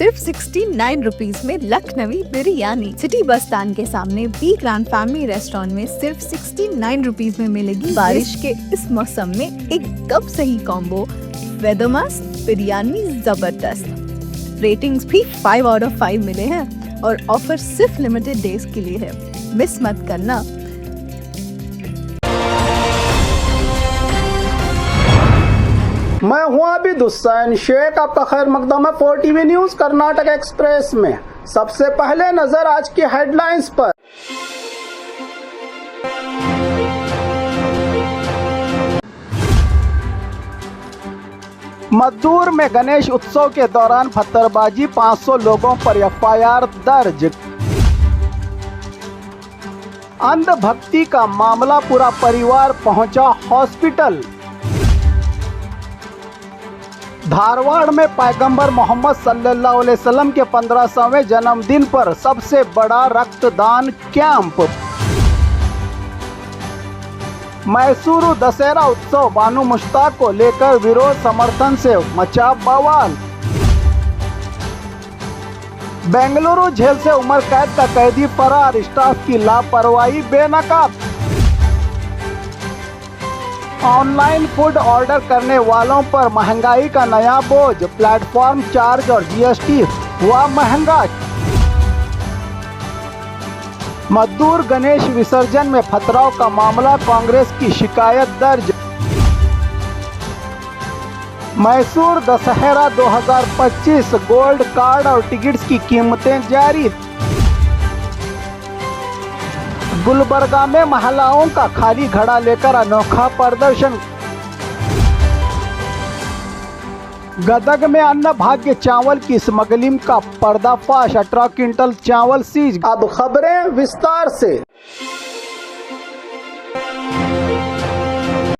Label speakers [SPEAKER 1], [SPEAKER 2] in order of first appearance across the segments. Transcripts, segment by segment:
[SPEAKER 1] सिर्फ 69 रुपीज में Lucknowi biryani. City bus stand के सामने बी ग्रैंड फैमिली रेस्टोरेंट में सिर्फ 69 रुपीज में मिलेगी बारिश के इस मौसम में एक कप सही कॉम्बो। वेदर मस्त, बिरयानी जबरदस्त। रेटिंग्स भी 5 आउट ऑफ 5 मिले हैं और ऑफर सिर्फ लिमिटेड डेज के लिए है, मिस मत करना।
[SPEAKER 2] मैं हूं अभी हुसैन शेख, आपका खैर मकदम है 4TV न्यूज कर्नाटक एक्सप्रेस में। सबसे पहले नजर आज की हेडलाइंस पर। मद्दूर में गणेश उत्सव के दौरान पत्थरबाजी, 500 लोगों पर FIR दर्ज। अंधभक्ति का मामला, पूरा परिवार पहुंचा हॉस्पिटल। धारवाड़ में पैगंबर मोहम्मद सल्लल्लाहु अलैहि वसल्लम के 1500वें जन्मदिन पर सबसे बड़ा रक्तदान कैंप। मैसूरू दशहरा उत्सव, बानू मुश्ताक को लेकर विरोध समर्थन से मचा बवाल। बेंगलुरु जेल से उम्र कैद का कैदी फरार, स्टाफ की लापरवाही बेनकाब। ऑनलाइन फूड ऑर्डर करने वालों पर महंगाई का नया बोझ, प्लेटफॉर्म चार्ज और GST हुआ महंगा। मद्दूर गणेश विसर्जन में पथराव का मामला, कांग्रेस की शिकायत दर्ज। मैसूर दशहरा 2025 गोल्ड कार्ड और टिकट्स की कीमतें जारी। गुलबर्गा में महिलाओं का खाली घड़ा लेकर अनोखा प्रदर्शन। गदग में अन्न भाग्य चावल की स्मगलिंग का पर्दाफाश, 18 क्विंटल चावल सीज। अब खबरें विस्तार से।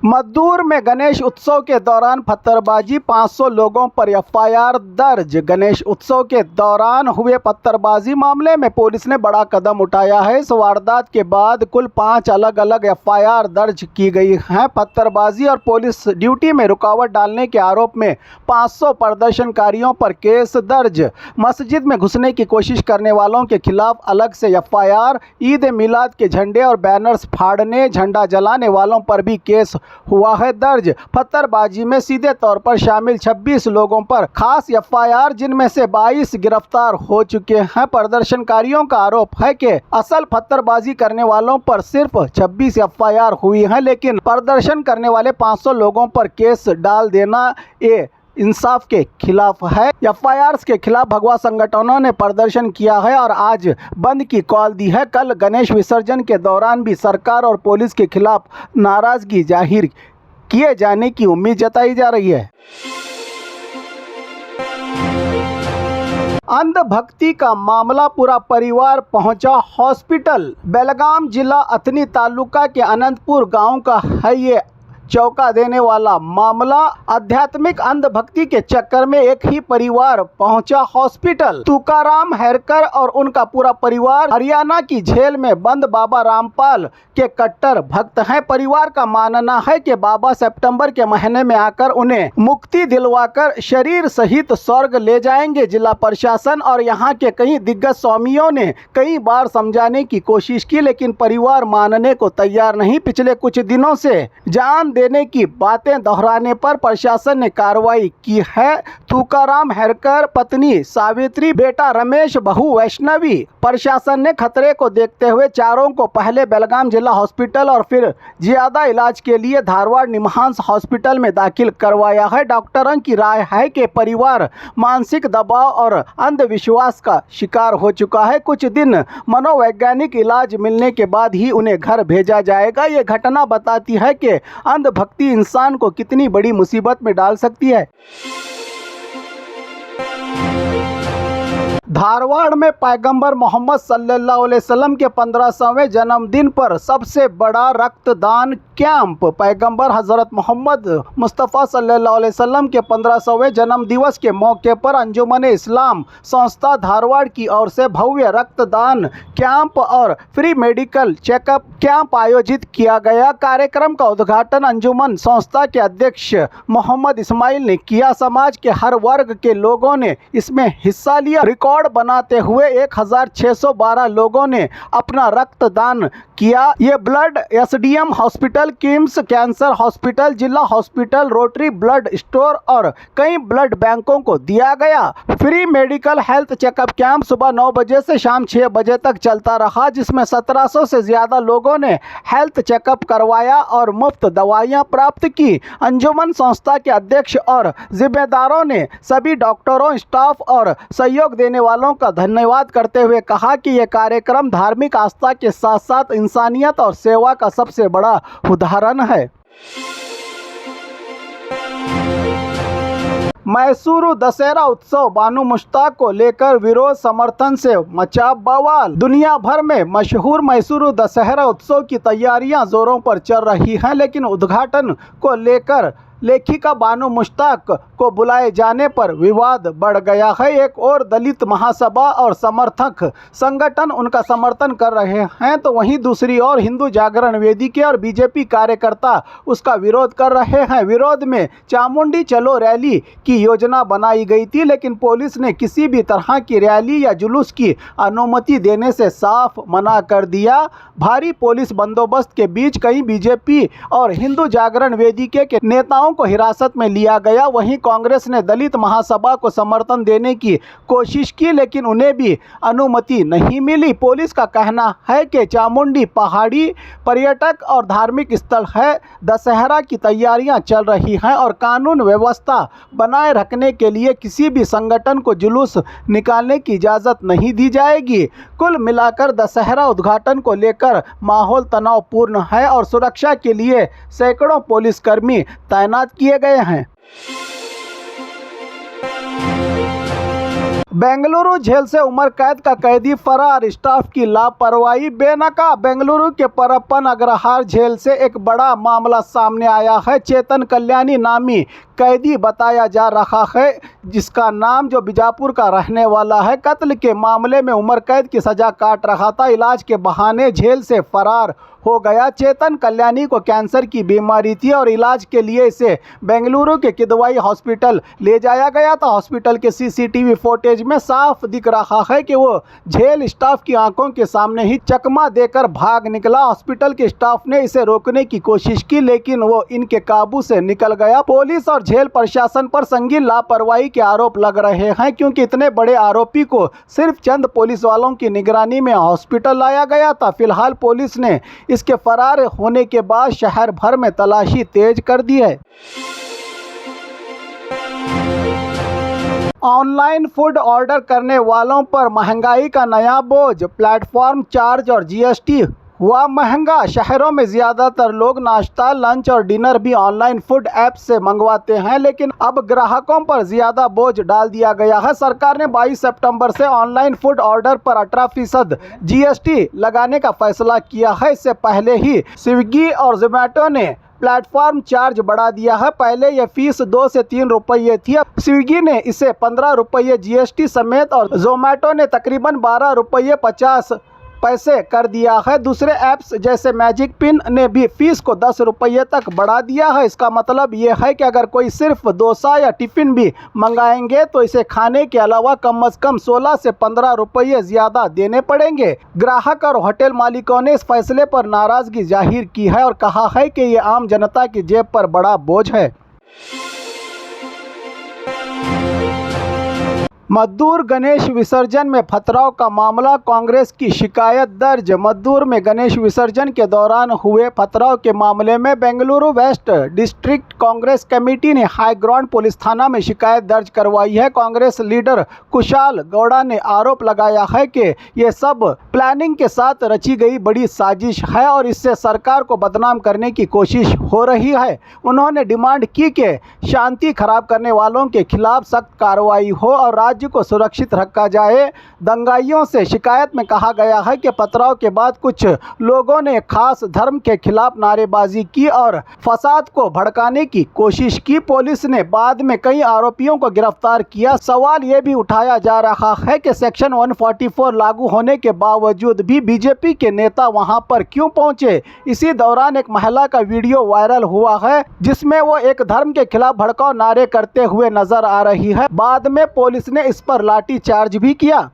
[SPEAKER 2] मद्दूर में गणेश उत्सव के दौरान पत्थरबाजी, 500 लोगों पर FIR दर्ज। गणेश उत्सव के दौरान हुए पत्थरबाजी मामले में पुलिस ने बड़ा कदम उठाया है। इस वारदात के बाद कुल 5 अलग अलग FIR दर्ज की गई हैं। पत्थरबाजी और पुलिस ड्यूटी में रुकावट डालने के आरोप में 500 प्रदर्शनकारियों पर केस दर्ज। मस्जिद में घुसने की कोशिश करने वालों के खिलाफ अलग से FIR। ईद मिलाद के झंडे और बैनर्स फाड़ने, झंडा जलाने वालों पर भी केस हुआ है दर्ज। पत्थरबाजी में सीधे तौर पर शामिल 26 लोगों पर खास FIR, जिनमें से 22 गिरफ्तार हो चुके हैं। प्रदर्शनकारियों का आरोप है कि असल पत्थरबाजी करने वालों पर सिर्फ 26 FIR हुई है, लेकिन प्रदर्शन करने वाले 500 लोगों पर केस डाल देना ये इंसाफ के खिलाफ है। FIRs के खिलाफ भगवा संगठनों ने प्रदर्शन किया है और आज बंद की कॉल दी है। कल गणेश विसर्जन के दौरान भी सरकार और पुलिस के खिलाफ नाराजगी जाहिर किए जाने की उम्मीद जताई जा रही है। अंधभक्ति का मामला, पूरा परिवार पहुंचा हॉस्पिटल। बेलगाम जिला अथनी तालुका के अनंतपुर गांव का है ये चौंका देने वाला मामला। आध्यात्मिक अंधभक्ति के चक्कर में एक ही परिवार पहुंचा हॉस्पिटल। तुकाराम हैरकर और उनका पूरा परिवार हरियाणा की जेल में बंद बाबा रामपाल के कट्टर भक्त हैं। परिवार का मानना है कि बाबा सितंबर के महीने में आकर उन्हें मुक्ति दिलवाकर शरीर सहित स्वर्ग ले जाएंगे। जिला प्रशासन और यहाँ के कई दिग्गज स्वामियों ने कई बार समझाने की कोशिश की, लेकिन परिवार मानने को तैयार नहीं। पिछले कुछ दिनों से जान देने की बातें दोहराने पर प्रशासन ने कार्रवाई की है। तुकाराम हैरकर, पत्नी सावित्री, बेटा रमेश, बहू वैष्णवी। प्रशासन ने खतरे को देखते हुए चारों को पहले बेलगाम जिला हॉस्पिटल और फिर ज्यादा इलाज के लिए धारवाड़ निमहांस हॉस्पिटल में दाखिल करवाया है। डॉक्टरों की राय है कि परिवार मानसिक दबाव और अंधविश्वास का शिकार हो चुका है। कुछ दिन मनोवैज्ञानिक इलाज मिलने के बाद ही उन्हें घर भेजा जाएगा। ये घटना बताती है कि अंधभक्ति इंसान को कितनी बड़ी मुसीबत में डाल सकती है। धारवाड़ में पैगंबर मोहम्मद सल्लल्लाहु अलैहि वसल्लम के 1500वें जन्मदिन पर सबसे बड़ा रक्तदान कैंप। पैगंबर हज़रत मोहम्मद मुस्तफ़ा सल्लल्लाहु अलैहि वसल्लम के 1500वें जन्म दिवस के मौके पर अंजुमन इस्लाम संस्था धारवाड़ की ओर से भव्य रक्तदान कैंप और फ्री मेडिकल चेकअप कैंप आयोजित किया गया। कार्यक्रम का उद्घाटन अंजुमन संस्था के अध्यक्ष मोहम्मद इस्माइल ने किया। समाज के हर वर्ग के लोगों ने इसमें हिस्सा लिया। रिकॉर्ड बनाते हुए 1612 लोगों ने अपना रक्तदान किया। ये blood SDM hospital, KIMS cancer hospital, जिला हॉस्पिटल, रोटरी ब्लड स्टोर और कई ब्लड बैंकों को दिया गया। Free medical health checkup camp सुबह 9 बजे से शाम 6 बजे तक चलता रहा, जिसमें 1700 से ज्यादा लोगों ने हेल्थ चेकअप करवाया और मुफ्त दवाइयां प्राप्त की। अंजुमन संस्था के अध्यक्ष और जिम्मेदारों ने सभी डॉक्टरों, स्टाफ और सहयोग देने वालों का धन्यवाद करते हुए कहा कि यह कार्यक्रम धार्मिक आस्था के साथ साथ इंसानियत और सेवा का सबसे बड़ा उदाहरण है। मैसूरू दशहरा उत्सव, बानू मुश्ताक को लेकर विरोध समर्थन से मचा बवाल। दुनिया भर में मशहूर मैसूरू दशहरा उत्सव की तैयारियां जोरों पर चल रही हैं, लेकिन उद्घाटन को लेकर लेखिका बानू मुश्ताक को बुलाए जाने पर विवाद बढ़ गया है। एक और दलित महासभा और समर्थक संगठन उनका समर्थन कर रहे हैं, तो वहीं दूसरी ओर हिंदू जागरण वेदिका और बीजेपी कार्यकर्ता उसका विरोध कर रहे हैं। विरोध में चामुंडी चलो रैली की योजना बनाई गई थी, लेकिन पुलिस ने किसी भी तरह की रैली या जुलूस की अनुमति देने से साफ मना कर दिया। भारी पुलिस बंदोबस्त के बीच कई बीजेपी और हिंदू जागरण वेदिका के नेताओं को हिरासत में लिया गया। वहीं कांग्रेस ने दलित महासभा को समर्थन देने की कोशिश की, लेकिन उन्हें भी अनुमति नहीं मिली। पुलिस का कहना है कि चामुंडी पहाड़ी पर्यटक और धार्मिक स्थल है। दशहरा की तैयारियां चल रही हैं और कानून व्यवस्था बनाए रखने के लिए किसी भी संगठन को जुलूस निकालने की इजाज़त नहीं दी जाएगी। कुल मिलाकर दशहरा उद्घाटन को लेकर माहौल तनावपूर्ण है और सुरक्षा के लिए सैकड़ों पुलिसकर्मी तैनात किए गए हैं। बेंगलुरु जेल से उम्र कैद का कैदी फरार, स्टाफ की लापरवाही बेनकाब। बेंगलुरु के परप्पन अग्रहार जेल से एक बड़ा मामला सामने आया है। चेतन कल्याणी नामी कैदी बताया जा रहा है, जिसका नाम जो बीजापुर का रहने वाला है, कत्ल के मामले में उम्र कैद की सजा काट रहा था। इलाज के बहाने जेल से फरार हो गया। चेतन कल्याणी को कैंसर की बीमारी थी और इलाज के लिए इसे बेंगलुरु के किदवाई हॉस्पिटल ले जाया गया था। हॉस्पिटल के सीसीटीवी फुटेज में साफ दिख रहा है कि वो जेल स्टाफ की आंखों के सामने ही चकमा देकर भाग निकला। हॉस्पिटल के स्टाफ ने इसे रोकने की कोशिश की, लेकिन वो इनके काबू से निकल गया। पुलिस और जेल प्रशासन पर संगीन लापरवाही के आरोप लग रहे हैं, क्योंकि इतने बड़े आरोपी को सिर्फ चंद पुलिस वालों की निगरानी में हॉस्पिटल लाया गया था। फिलहाल पुलिस ने इसके फरार होने के बाद शहर भर में तलाशी तेज कर दी है। ऑनलाइन फूड ऑर्डर करने वालों पर महंगाई का नया बोझ, प्लेटफॉर्म चार्ज और जीएसटी हुआ महंगा। शहरों में ज़्यादातर लोग नाश्ता, लंच और डिनर भी ऑनलाइन फूड ऐप से मंगवाते हैं, लेकिन अब ग्राहकों पर ज़्यादा बोझ डाल दिया गया है। सरकार ने 22 सितंबर से ऑनलाइन फूड ऑर्डर पर 18% जीएसटी लगाने का फैसला किया है। इससे पहले ही स्विगी और जोमेटो ने प्लेटफॉर्म चार्ज बढ़ा दिया है। पहले यह फीस 2 से 3 रुपये थी। स्विगी ने इसे 15 रुपये जीएसटी समेत और जोमेटो ने तकरीबन 12 रुपये 50 पैसे कर दिया है। दूसरे ऐप्स जैसे मैजिक पिन ने भी फीस को 10 रुपये तक बढ़ा दिया है। इसका मतलब ये है कि अगर कोई सिर्फ डोसा या टिफ़िन भी मंगाएंगे तो इसे खाने के अलावा कम से कम 16 से 15 रुपये ज़्यादा देने पड़ेंगे। ग्राहक और होटल मालिकों ने इस फैसले पर नाराज़गी जाहिर की है और कहा है कि ये आम जनता की जेब पर बड़ा बोझ है। मद्दूर गणेश विसर्जन में पथराव का मामला, कांग्रेस की शिकायत दर्ज। मद्दूर में गणेश विसर्जन के दौरान हुए पथराव के मामले में Bengaluru waste district Congress committee ने हाई ग्राउंड पुलिस थाना में शिकायत दर्ज करवाई है। कांग्रेस लीडर कुशाल गौड़ा ने आरोप लगाया है कि ये सब प्लानिंग के साथ रची गई बड़ी साजिश है और इससे सरकार को बदनाम करने की कोशिश हो रही है। उन्होंने डिमांड की कि शांति खराब करने वालों के खिलाफ सख्त कार्रवाई हो और राज्य राज्य को सुरक्षित रखा जाए। दंगाइयों से शिकायत में कहा गया है कि पथराव के बाद कुछ लोगों ने खास धर्म के खिलाफ नारेबाजी की और फसाद को भड़काने की कोशिश की। पुलिस ने बाद में कई आरोपियों को गिरफ्तार किया। सवाल ये भी उठाया जा रहा है कि सेक्शन 144 लागू होने के बावजूद भी बीजेपी के नेता वहां पर क्यों पहुंचे। इसी दौरान एक महिला का वीडियो वायरल हुआ है जिसमें वो एक धर्म के खिलाफ भड़काऊ नारे करते हुए नजर आ रही है। बाद में पुलिस ने इस पर लाठीचार्ज भी किया।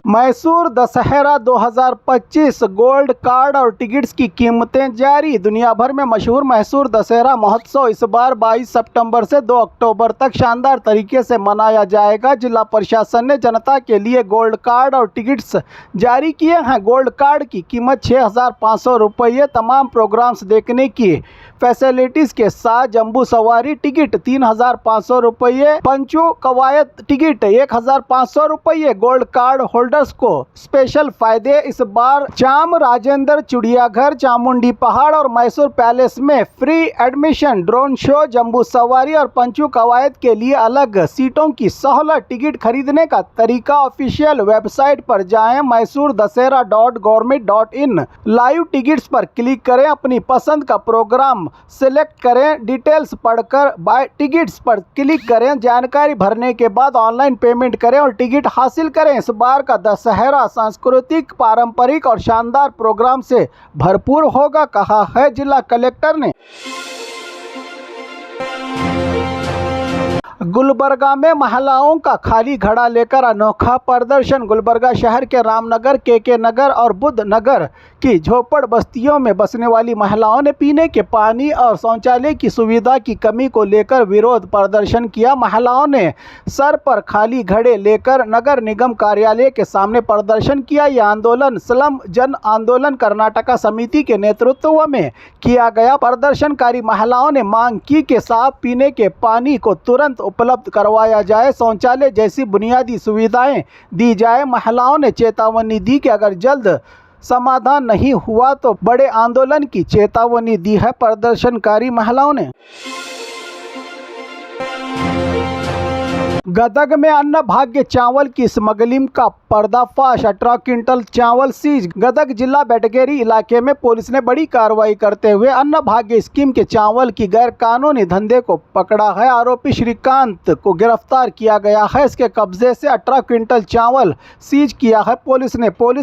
[SPEAKER 2] मैसूर दशहरा 2025 गोल्ड कार्ड और टिकट्स की कीमतें जारी। दुनिया भर में मशहूर मैसूर दशहरा महोत्सव इस बार 22 सितंबर से 2 अक्टूबर तक शानदार तरीके से मनाया जाएगा। जिला प्रशासन ने जनता के लिए गोल्ड कार्ड और टिकट्स जारी किए हैं। गोल्ड कार्ड की कीमत 6,500 रुपये, तमाम प्रोग्राम्स देखने की फैसिलिटीज के साथ जम्बू सवारी टिकट 3,500 रुपये, पंचू कवायद टिकट 1,500 रुपये। गोल्ड कार्ड होल्डर्स को स्पेशल फायदे। इस बार चाम राजेंद्र चिड़ियाघर, चामुंडी पहाड़ और मैसूर पैलेस में free admission, drone show, Jambu Savari और पंचू कवायद के लिए अलग सीटों की सहूलत। टिकट खरीदने का तरीका ऑफिशियल वेबसाइट पर जाएं, mysurdasera.government.in। लाइव टिकट्स पर क्लिक करें, अपनी पसंद का प्रोग्राम सिलेक्ट करें, डिटेल्स पढ़कर बाय टिकट्स पर क्लिक करें। जानकारी भरने के बाद ऑनलाइन पेमेंट करें और टिकट हासिल करें। इस बार का दशहरा सांस्कृतिक, पारंपरिक और शानदार प्रोग्राम से भरपूर होगा, कहा है जिला कलेक्टर ने। गुलबर्गा में महिलाओं का खाली घड़ा लेकर अनोखा प्रदर्शन। गुलबर्गा शहर के रामनगर, केके नगर और बुद्ध नगर की झोपड़ बस्तियों में बसने वाली महिलाओं ने पीने के पानी और शौचालय की सुविधा की कमी को लेकर विरोध प्रदर्शन किया। महिलाओं ने सर पर खाली घड़े लेकर नगर निगम कार्यालय के सामने प्रदर्शन किया। यह आंदोलन स्लम जन आंदोलन कर्नाटका समिति के नेतृत्व में किया गया। प्रदर्शनकारी महिलाओं ने मांग की कि साफ पीने के पानी को तुरंत उपलब्ध करवाया जाए, शौचालय जैसी बुनियादी सुविधाएं दी जाए। महिलाओं ने चेतावनी दी कि अगर जल्द समाधान नहीं हुआ तो बड़े आंदोलन की चेतावनी दी है प्रदर्शनकारी महिलाओं ने। गदग में अन्न भाग्य चावल की स्मगलिंग का पर्दाफाश, 18 क्विंटल चावल सीज। गदग जिला बेटगेरी इलाके में पुलिस ने बड़ी कार्रवाई करते हुए अन्न भाग्य स्कीम के चावल की गैर कानूनी धंधे को पकड़ा है। आरोपी श्रीकांत को गिरफ्तार किया गया है। इसके कब्जे से 18 क्विंटल चावल सीज किया है पुलिस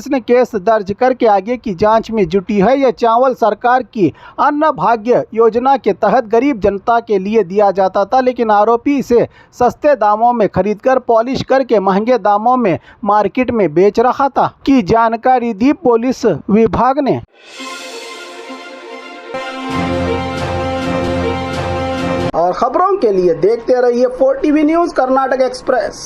[SPEAKER 2] ने केस दर्ज करके आगे की जांच में जुटी है। यह चावल सरकार की अन्न भाग्य योजना के तहत गरीब जनता के लिए दिया जाता था, लेकिन आरोपी इसे सस्ते दामों में खरीदकर पॉलिश करके महंगे दामों में मार्केट में बेच रहा था की जानकारी दी पुलिस विभाग ने। और खबरों के लिए देखते रहिए 4TV न्यूज़ कर्नाटक एक्सप्रेस।